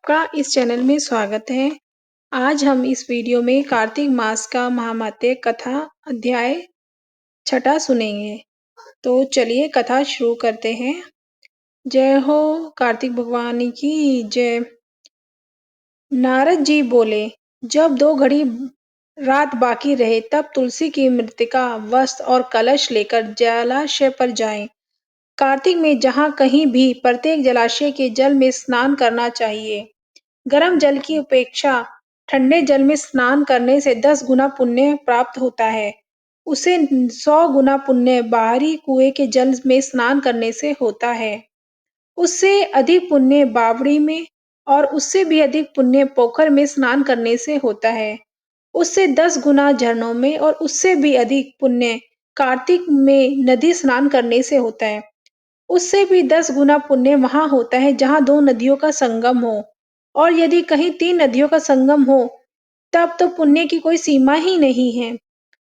आपका इस चैनल में स्वागत है। आज हम इस वीडियो में कार्तिक मास का महात्म्य कथा अध्याय छठा सुनेंगे। तो चलिए कथा शुरू करते हैं। जय हो कार्तिक भगवान की जय। नारद जी बोले, जब 2 घड़ी रात बाकी रहे तब तुलसी की मृत्तिका, वस्त्र और कलश लेकर जलाशय पर जाएं। कार्तिक में जहाँ कहीं भी प्रत्येक जलाशय के जल में स्नान करना चाहिए। गर्म जल की अपेक्षा ठंडे जल में स्नान करने से 10 गुना पुण्य प्राप्त होता है। उसे 100 गुना पुण्य बाहरी कुएं के जल में स्नान करने से होता है। उससे अधिक पुण्य बावड़ी में और उससे भी अधिक पुण्य पोखर में स्नान करने से होता है। उससे 10 गुना झरनों में और उससे भी अधिक पुण्य कार्तिक में नदी स्नान करने से होता है। उससे भी 10 गुना पुण्य वहां होता है जहां 2 नदियों का संगम हो, और यदि कहीं 3 नदियों का संगम हो तब तो पुण्य की कोई सीमा ही नहीं है।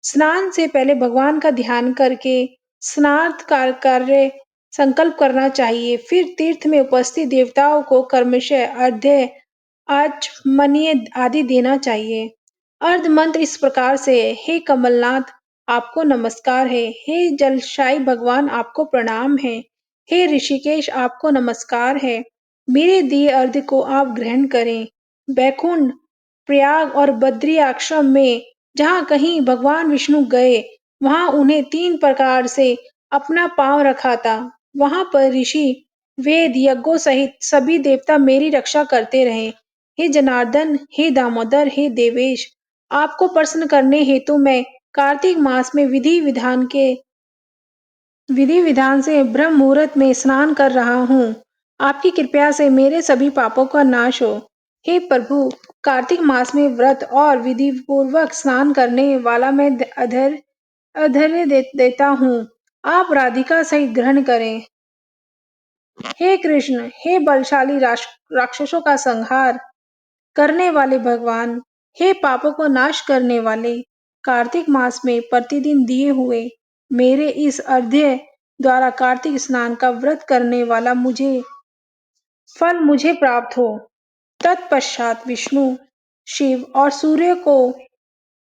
स्नान से पहले भगवान का ध्यान करके स्नात कार्य संकल्प करना चाहिए। फिर तीर्थ में उपस्थित देवताओं को कर्मशः अर्घ्य, आचमनीय आदि देना चाहिए। अर्ध मंत्र इस प्रकार से है, हे कमलनाथ आपको नमस्कार है, हे जलशाई भगवान आपको प्रणाम है, हे ऋषिकेश आपको नमस्कार है। मेरे दिए अर्घ्य को आप ग्रहण करें। बैकुंठ, प्रयाग और बद्री आश्रम में जहाँ कहीं भगवान विष्णु गए, वहां उन्हें 3 प्रकार से अपना पांव रखा था। वहां पर ऋषि, वेद, यज्ञों सहित सभी देवता मेरी रक्षा करते रहे। हे जनार्दन, हे दामोदर, हे देवेश, आपको प्रसन्न करने हेतु मैं कार्तिक मास में विधि विधान से ब्रह्म मुहूर्त में स्नान कर रहा हूँ। आपकी कृपा से मेरे सभी पापों का नाश हो। हे प्रभु, कार्तिक मास में व्रत और विधि पूर्वक स्नान करने वाला मैं अधर्य देता हूँ। आप राधिका सहित ग्रहण करें। हे कृष्ण, हे बलशाली राक्षसों का संहार करने वाले भगवान, हे पापों को नाश करने वाले, कार्तिक मास में प्रतिदिन दिए हुए मेरे इस अर्घ्य द्वारा कार्तिक स्नान का व्रत करने वाला फल मुझे प्राप्त हो। तत्पश्चात विष्णु, शिव और सूर्य को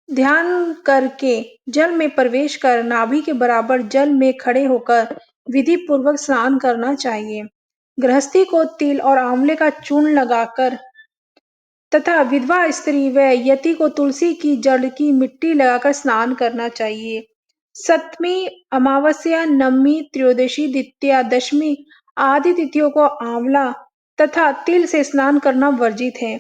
ध्यान करके जल में प्रवेश कर नाभि के बराबर जल में खड़े होकर विधि पूर्वक स्नान करना चाहिए। गृहस्थी को तिल और आंवले का चूर्ण लगाकर तथा विधवा स्त्री व यति को तुलसी की जड़ की मिट्टी लगाकर स्नान करना चाहिए। सप्तमी, अमावस्या, नवमी, त्रयोदशी, द्वितीया, दशमी आदि तिथियों को आंवला तथा तिल से स्नान करना वर्जित है।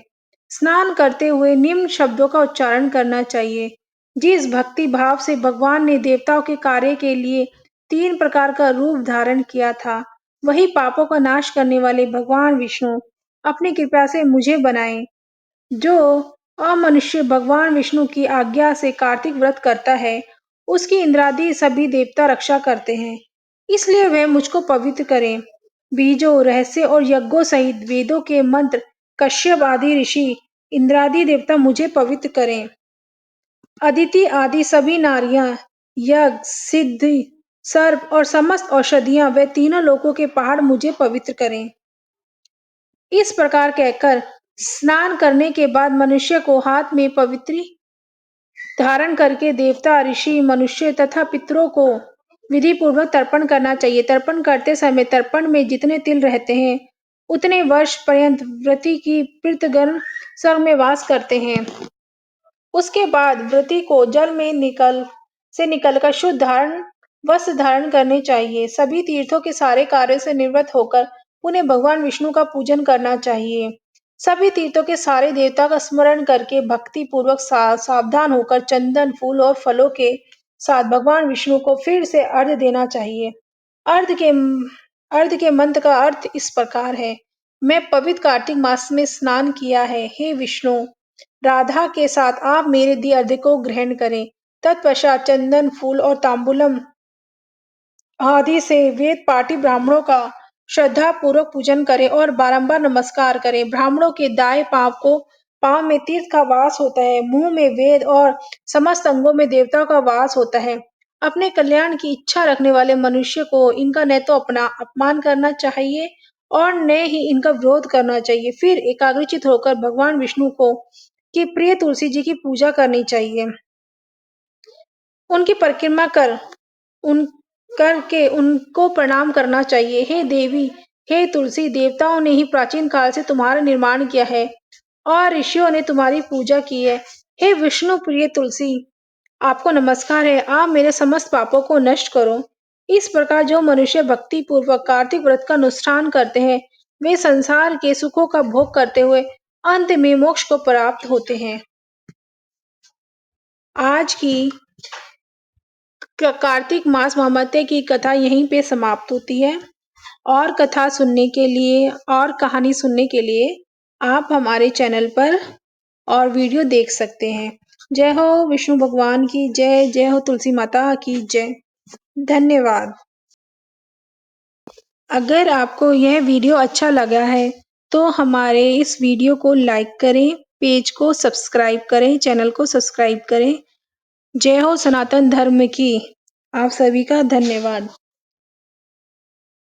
स्नान करते हुए निम्न शब्दों का उच्चारण करना चाहिए। जिस भक्ति भाव से भगवान ने देवताओं के कार्य के लिए 3 प्रकार का रूप धारण किया था, वही पापों का नाश करने वाले भगवान विष्णु अपनी कृपा से मुझे बनाए। जो अमनुष्य भगवान विष्णु की आज्ञा से कार्तिक व्रत करता है, उसकी इंद्रादि सभी देवता रक्षा करते हैं, इसलिए वह मुझको पवित्र करें। बीजों, रहस्य और यज्ञों सहित वेदों के मंत्र, कश्यप आदि ऋषि, इंद्रादि देवता मुझे पवित्र करें। अदिति आदि सभी नारियां, यज्ञ, सिद्धि, सर्प और समस्त औषधियां व तीनों लोकों के पहाड़ मुझे पवित्र करें। इस प्रकार कहकर स्नान करने के बाद मनुष्य को हाथ में पवित्री धारण करके देवता, ऋषि, मनुष्य तथा पितरों को विधि पूर्वक तर्पण करना चाहिए। तर्पण करते समय तर्पण में जितने तिल रहते हैं, उतने वर्ष पर्यंत व्रती की पितृगण स्वर्ग में वास करते हैं। उसके बाद व्रती को जल में निकलकर शुद्ध वस्त्र धारण करने चाहिए। सभी तीर्थों के सारे कार्यों से निवृत्त होकर पुनः भगवान विष्णु का पूजन करना चाहिए। सभी तीर्थों के सारे देवता का स्मरण करके भक्ति पूर्वक सावधान होकर चंदन, फूल और फलों के साथ भगवान विष्णु को फिर से अर्घ्य देना चाहिए। अर्घ्य के मंत्र का अर्थ इस प्रकार है। मैं पवित्र कार्तिक मास में स्नान किया है। हे विष्णु, राधा के साथ आप मेरे दिए अर्घ्य को ग्रहण करें। तत्पश्चात चंदन, फूल और तांबूलम आदि से वेद पाठी ब्राह्मणों का श्रद्धा पूर्वक पूजन करें और बारंबार नमस्कार करें। ब्राह्मणों के दाएं पांव में तीर्थ का वास होता है, मुंह में वेद और समस्त अंगों में देवताओं का वास होता है। अपने कल्याण की इच्छा रखने वाले मनुष्य को इनका न तो अपना अपमान करना चाहिए और न ही इनका विरोध करना चाहिए। फिर एकाग्रचित होकर भगवान विष्णु को की प्रिय तुलसी जी की पूजा करनी चाहिए। उनकी परिक्रमा करके उनको प्रणाम करना चाहिए। हे देवी, हे तुलसी, देवताओं ने ही प्राचीन काल से तुम्हारा निर्माण किया है और ऋषियों ने तुम्हारी पूजा की है। हे विष्णु प्रिय तुलसी, आपको नमस्कार है। आप मेरे समस्त पापों को नष्ट करो। इस प्रकार जो मनुष्य भक्ति पूर्वक कार्तिक व्रत का अनुष्ठान करते हैं, वे संसार के सुखों का भोग करते हुए अंत में मोक्ष को प्राप्त होते हैं। आज की कार्तिक मास महात्म्य की कथा यहीं पे समाप्त होती है। और कथा सुनने के लिए और कहानी सुनने के लिए आप हमारे चैनल पर और वीडियो देख सकते हैं। जय हो विष्णु भगवान की जय, जय हो तुलसी माता की जय। धन्यवाद। अगर आपको यह वीडियो अच्छा लगा है तो हमारे इस वीडियो को लाइक करें, पेज को सब्सक्राइब करें, चैनल को सब्सक्राइब करें। जय हो सनातन धर्म की। आप सभी का धन्यवाद।